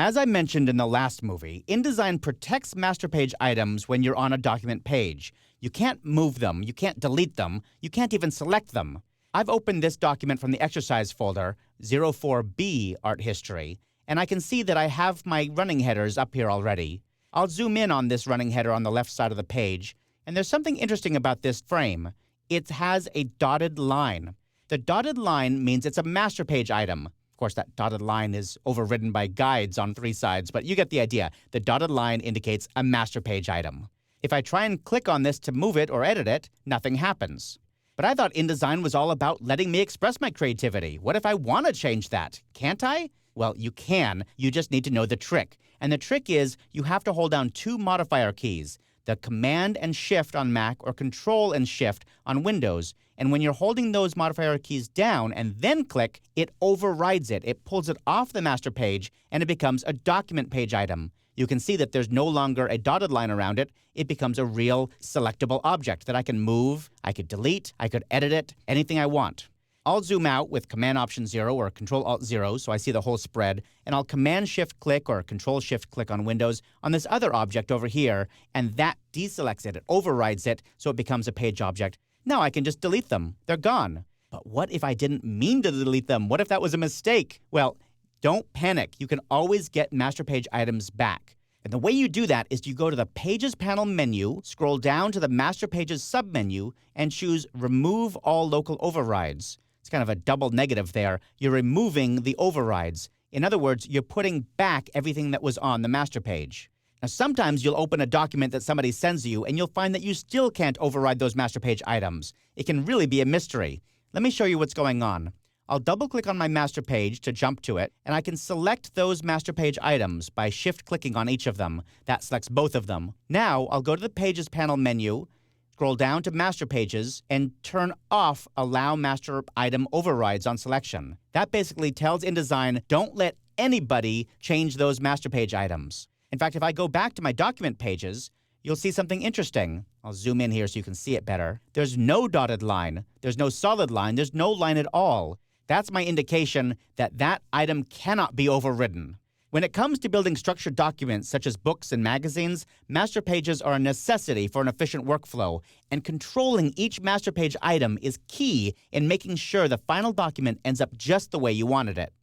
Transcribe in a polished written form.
As I mentioned in the last movie, InDesign protects master page items when you're on a document page. You can't move them, you can't delete them, you can't even select them. I've opened this document from the exercise folder, 04B Art History, and I can see that I have my running headers up here already. I'll zoom in on this running header on the left side of the page, and there's something interesting about this frame. It has a dotted line. The dotted line means it's a master page item. Of course, that dotted line is overridden by guides on 3 sides, but you get the idea. The dotted line indicates a master page item. If I try and click on this to move it or edit it, nothing happens. But I thought InDesign was all about letting me express my creativity. What if I want to change that? Can't I? Well, you can. You just need to know the trick. And the trick is you have to hold down 2 modifier keys, the Command and Shift on Mac or Control and Shift on Windows. And when you're holding those modifier keys down and then click, it overrides it. It pulls it off the master page and it becomes a document page item. You can see that there's no longer a dotted line around it. It becomes a real selectable object that I can move, I could delete, I could edit it, anything I want. I'll zoom out with Command-Option-0 or Control-Alt-0 so I see the whole spread, and I'll Command-Shift-Click or Control-Shift-Click on Windows on this other object over here, and that deselects it. It overrides it, so it becomes a page object. Now I can just delete them. They're gone. But what if I didn't mean to delete them? What if that was a mistake? Well, don't panic. You can always get master page items back. And the way you do that is you go to the Pages panel menu, scroll down to the Master Pages submenu, and choose Remove All Local Overrides. It's kind of a double negative there. You're removing the overrides. In other words, you're putting back everything that was on the master page. Now, sometimes you'll open a document that somebody sends you, and you'll find that you still can't override those master page items. It can really be a mystery. Let me show you what's going on. I'll double-click on my master page to jump to it, and I can select those master page items by shift-clicking on each of them. That selects both of them. Now, I'll go to the Pages panel menu, scroll down to Master Pages, and turn off Allow Master Item Overrides on selection. That basically tells InDesign, don't let anybody change those master page items. In fact, if I go back to my document pages, you'll see something interesting. I'll zoom in here so you can see it better. There's no dotted line. There's no solid line. There's no line at all. That's my indication that that item cannot be overridden. When it comes to building structured documents such as books and magazines, master pages are a necessity for an efficient workflow, and controlling each master page item is key in making sure the final document ends up just the way you wanted it.